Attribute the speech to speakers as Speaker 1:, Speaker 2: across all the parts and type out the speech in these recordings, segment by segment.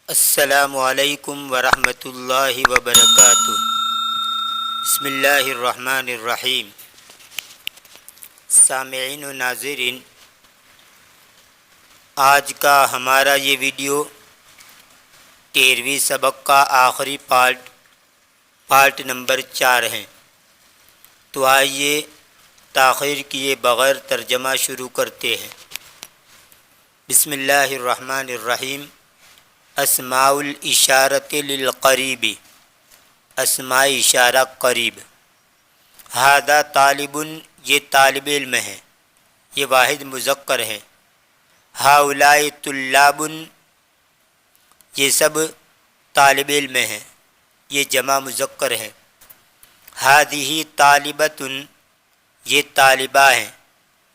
Speaker 1: السلام علیکم ورحمۃ اللہ وبرکاتہ۔ بسم اللہ الرحمن الرحیم۔ سامعین و ناظرین، آج کا ہمارا یہ ویڈیو 13ویں سبق کا آخری پارٹ نمبر 4 ہے۔ تو آئیے تاخیر کیے بغیر ترجمہ شروع کرتے ہیں۔ بسم اللہ الرحمن الرحیم۔ اسماء الاشارۃ للقریب، اسماء اشارہ قریب۔ ھذا طالب، یہ طالب علم ہے، یہ واحد مذکر ہے۔ ھؤلاء طلاب، یہ سب طالب علم ہیں، یہ جمع مذکر ہے۔ ھذہ طالبۃ، یہ طالبہ ہیں،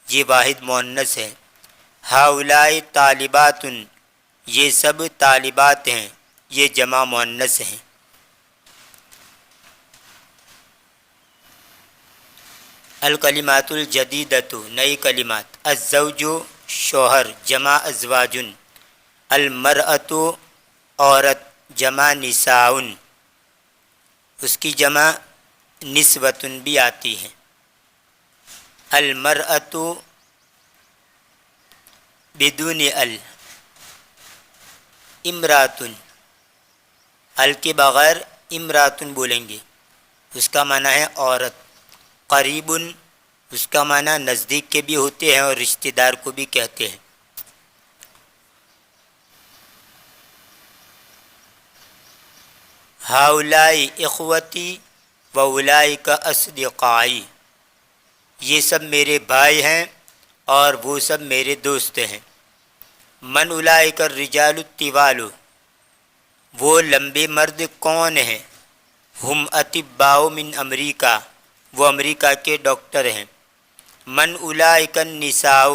Speaker 1: یہ واحد مؤنث ہے۔ ھؤلاء طالبات، یہ سب طالبات ہیں، یہ جمع مؤنث ہیں۔ الکلمات الجدیدۃ، نئی کلمات۔ الزوج، شوہر، جمع ازواج۔ المرأۃ، عورت، جمع نساء، اس کی جمع نسوۃ بھی آتی ہے۔ المرأۃ بدون ال، امراتن، ال کے بغیر امراتن بولیں گے، اس کا معنی ہے عورت۔ قریب، اس کا معنی نزدیک کے بھی ہوتے ہیں اور رشتہ دار کو بھی کہتے ہیں۔ ھؤلاء اخوتی واولئک اصدقائی، یہ سب میرے بھائی ہیں اور وہ سب میرے دوست ہیں۔ من اولئک الرجال الطوال، وہ لمبے مرد کون ہیں؟ ہم اطباء من امریکہ، وہ امریکہ کے ڈاکٹر ہیں۔ من اولئک النساء،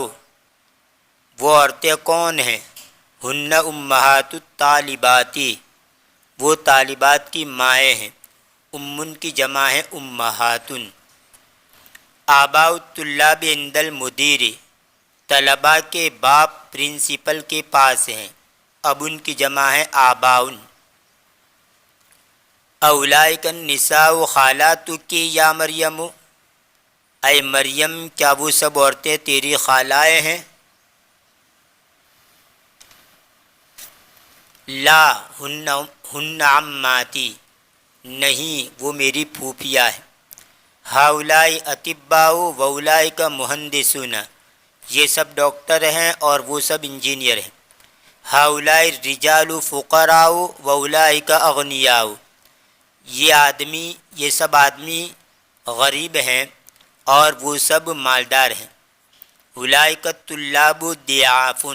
Speaker 1: وہ عورتیں کون ہیں؟ ہن امہات الطالبات، وہ طالبات کی مائیں ہیں۔ امن کی جمع ہے امہات۔ آباء الطلاب عند المدیر، طلباء کے باپ پرنسپل کے پاس ہیں، اب ان کی جمع ہے آباؤن۔ اولئک النساء خالاتک یا مریم، اے مریم کیا وہ سب عورتیں تیری خالائیں ہیں؟ لا ہن عماتی، نہیں وہ میری پھوپھیاں ہیں۔ ھؤلاء اطباء واولئک مہندسون، یہ سب ڈاکٹر ہیں اور وہ سب انجینئر ہیں۔ ھؤلاء الرجال فقراء واولئک اغنیاء، یہ سب آدمی غریب ہیں اور وہ سب مالدار ہیں۔ اولئک الطلاب ضعاف،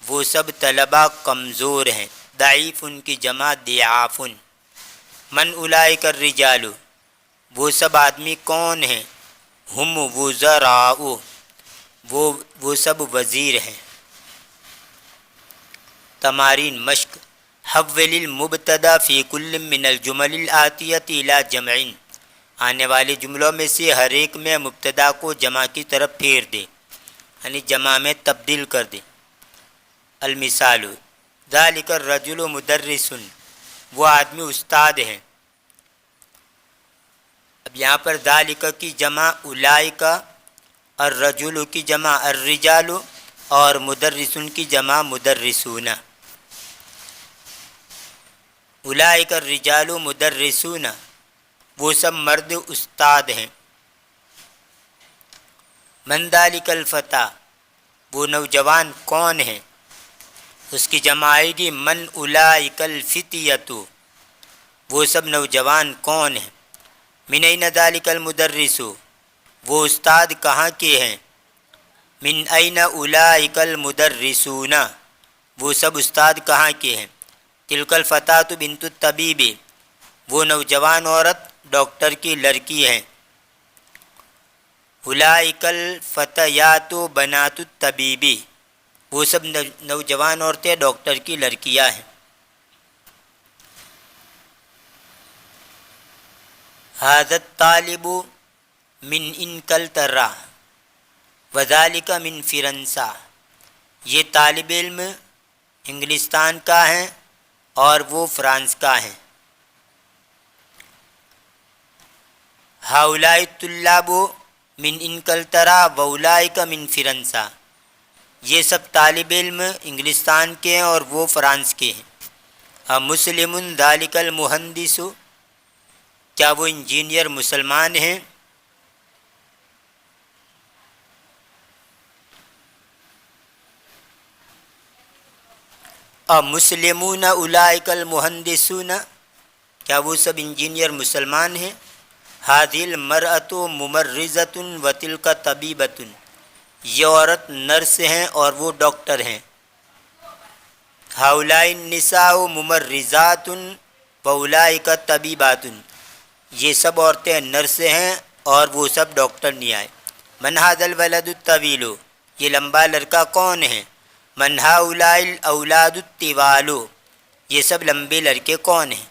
Speaker 1: وہ سب طلبہ کمزور ہیں، ضعیف ان کی جمع ضعاف۔ من اولئک الرجال، وہ سب آدمی کون ہیں؟ ہم وزراء، وہ سب وزیر ہیں۔ تمارین مشق۔ حول المبتدا فی کل من الجمل الآتیۃ الی جمع، آنے والے جملوں میں سے ہر ایک میں مبتدا کو جمع کی طرف پھیر دے، یعنی جمع میں تبدیل کر دے۔ المثال، ذالک الرجل مدرس، وہ آدمی استاد ہیں۔ اب یہاں پر ذالک کی جمع اولئک، الرجل کی جمع الرجال اور مدرسن کی جمع مدرسون۔ اولئک الرجال مدرسون، وہ سب مرد استاد ہیں۔ من ذالک الفتى، وہ نوجوان کون ہے؟ اس کی جمع آئے گی من اولئک الفتیۃ، وہ سب نوجوان کون ہیں۔ من این ذالک المدرس، وہ استاد کہاں کے ہیں؟ من این اولئک المدرسون، وہ سب استاد کہاں کے ہیں۔ تلک الفتاة بنت الطبیب، وہ نوجوان عورت ڈاکٹر کی لڑکی ہیں۔ اولئک الفتیات بنات الطبیب، وہ سب نوجوان عورتیں ڈاکٹر کی لڑکیاں ہیں۔ ھذا الطالب من انگلترا وذالک من فرنسا، یہ طالب علم انگلستان کا ہے اور وہ فرانس کا ہیں۔ ہاؤلائی طلاب من انکلترا واولائک من فرنسا، یہ سب طالب علم انگلستان کے ہیں اور وہ فرانس کے ہیں۔ مسلم ذالک المہندس، کیا وہ انجینئر مسلمان ہیں؟ مسلمون اولئک المہندسون، کیا وہ سب انجینئر مسلمان ہیں؟ ہذہ المرأۃ ممرضۃ وتلک طبیبۃ، یہ عورت نرس ہیں اور وہ ڈاکٹر ہیں۔ ہؤلاء النساء ممرضات واولئک طبیبات، یہ سب عورتیں نرس ہیں اور وہ سب ڈاکٹر نہیں آئے۔ من ھذا الولد الطویل، یہ لمبا لڑکا کون ہے؟ من ھؤلاء الاولاد الطوال، یہ سب لمبے لڑکے کون ہیں؟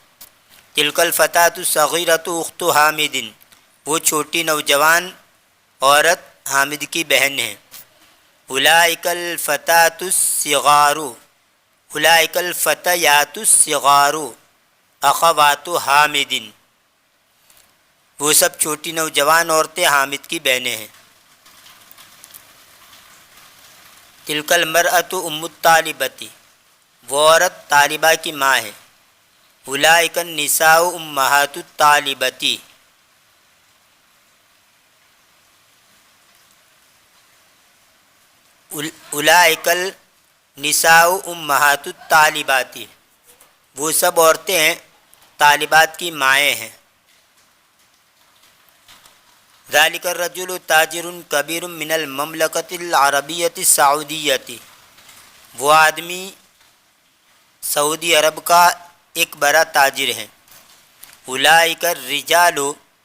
Speaker 1: تلک الفتاة الصغیرۃ اخت حامد، وہ چھوٹی نوجوان عورت حامد کی بہن ہے۔ اولئک الفتاة الصغار، اولئک الفتیات الصغار اخوات حامد، وہ سب چھوٹی نوجوان عورتیں حامد کی بہنیں ہیں۔ تلک المرأۃ ام الطالبۃ، وہ عورت طالبہ کی ماں ہے۔ اولئک النساء امہات الطالبۃ، اولئک النساء امہات الطالبات، وہ سب عورتیں ہیں طالبات کی مائیں ہیں۔ ذالک الرجل تاجر کبیر من المملکۃ العربیۃ السعودیۃ، وہ آدمی سعودی عرب کا ایک بڑا تاجر ہے۔ اولئک الرجال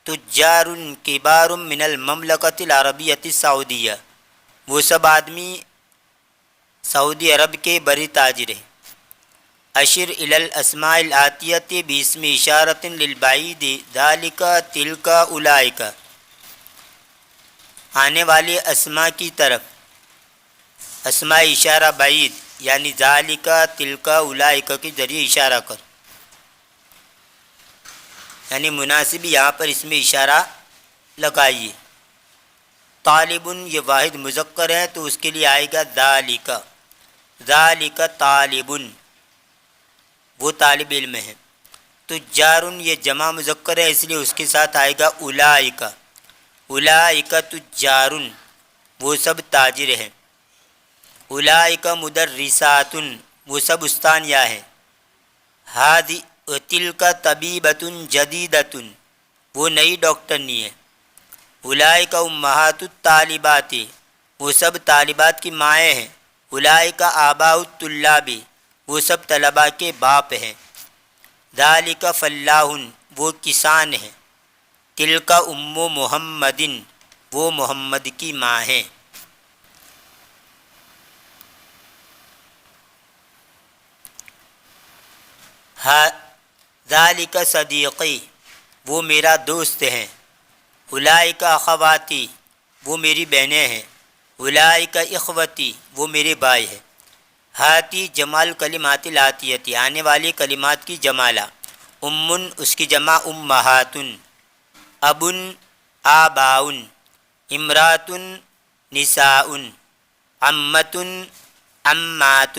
Speaker 1: تجار کبار من المملکۃ العربیۃ السعودیہ، وہ سب آدمی سعودی عرب کے بڑے تاجر ہیں۔ اشر الی الاسماء الآتیۃ باسم اشارۃ للبعید ذالک تلک اولئک، آنے والے اسماء کی طرف اسماء اشارہ بعید یعنی ذالک تلک اولئک کے ذریعے اشارہ کر، یعنی مناسب یہاں پر اس میں اشارہ لگائیے۔ طالب یہ واحد مذکر ہے تو اس کے لیے آئے گا ذالک، ذالک طالب، وہ طالب علم ہے۔ تجار یہ جمع مذکر ہے اس لیے اس کے ساتھ آئے گا اولئک، اولئک تجار، وہ سب تاجر ہیں۔ اولئک مدرسات، وہ سب استانیہ ہیں۔ تلک طبیبۃ جدیدۃ، وہ نئی ڈاکٹرنی ہے۔ اولئک امہات الطالبات، وہ سب طالبات کی مائیں ہیں۔ اولئک آباء الطلاب، وہ سب طلباء کے باپ ہیں۔ ذالک فلاح، وہ کسان ہیں۔ تلک ام محمد، وہ محمد کی ماں ہیں۔ ذالک صدیقی، وہ میرا دوست ہے۔ اولئک اخواتی، وہ میری بہنیں ہیں۔ اولئک اخوتی، وہ میرے بھائی ہیں۔ ہاتی جمال کلمات الآتیۃ، آنے والی کلمات کی جمالہ۔ امن اس کی جمع امہات، ابن آباء، امرات نساء، عمۃ عمات،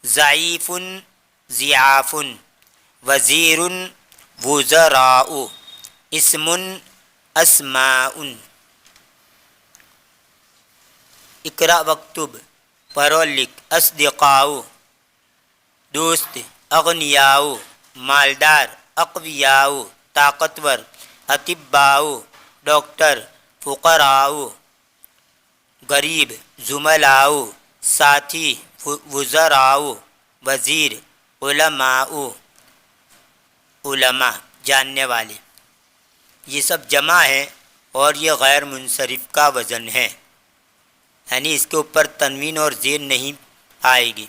Speaker 1: ضعیف ضعاف، وزیر وزراء، اسم اسماء۔ اقرأ وکتب، پڑھ اور لکھ۔ اصدقاء دوست، اغنیاء مالدار، اقویاء طاقتور، اطباء ڈاکٹر، فقراء غریب، زملاء ساتھی، وزراء وزیر، علماء علماء جاننے والے۔ یہ سب جمع ہیں اور یہ غیر منصرف کا وزن ہے، یعنی اس کے اوپر تنوین اور زیر نہیں آئے گی۔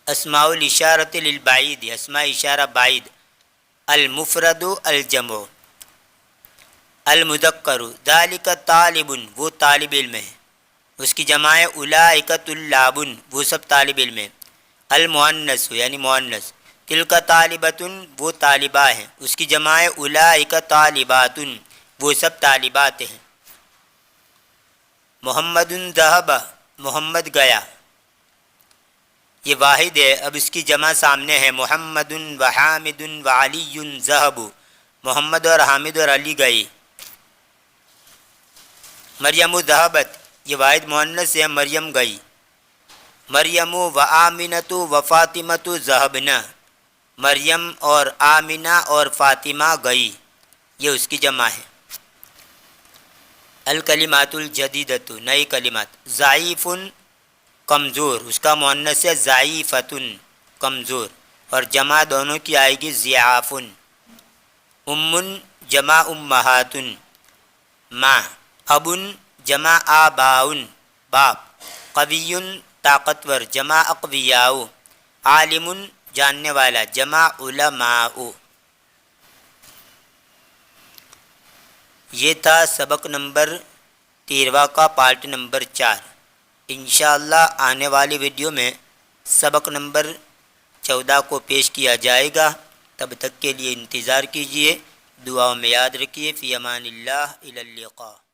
Speaker 1: اسماء الاشارۃ للبعید، اسماء اشارہ بعید۔ المفرد الجمع، المذکر ذالک طالب، وہ طالب علم ہے۔ اس کی جمع ہے اولئک طلابن، وہ سب طالب علم ہیں۔ المؤنث یعنی مؤنث، تلک طالبۃ، وہ طالبہ ہیں، اس کی جمع ہے اولئک طالبات، وہ سب طالبات ہیں۔ محمد ذهب، محمد گیا، یہ واحد ہے، اب اس کی جمع سامنے ہے، محمد وحامد وعلی ذهبوا، محمد اور حامد اور علی گئے۔ مریم ذهبت، یہ واحد مؤنث ہے، مریم گئی۔ مریم و آمنۃ و فاطمۃ ذهبنا، مریم اور آمنہ اور فاطمہ گئی، یہ اس کی جمع ہے۔ الکلمات الجدیدۃ، نئی کلمات۔ ضعیف، کمزور، اس کا مؤنث ہے ضعیفۃ، کمزور، اور جمع دونوں کی آئے گی ضعاف۔ ام، جمع امہات، ماں۔ اب، جمع آباء، باپ۔ قوی، طاقتور، جمع اقویاء۔ عالم، جاننے والا، جمع علماء۔ یہ تھا سبق نمبر 13 کا پارٹ نمبر 4۔ انشاءاللہ آنے والی ویڈیو میں سبق نمبر 14 کو پیش کیا جائے گا، تب تک کے لیے انتظار کیجیے، دعاؤں میں یاد رکھیے۔ فی امان اللہ، الی اللقاء۔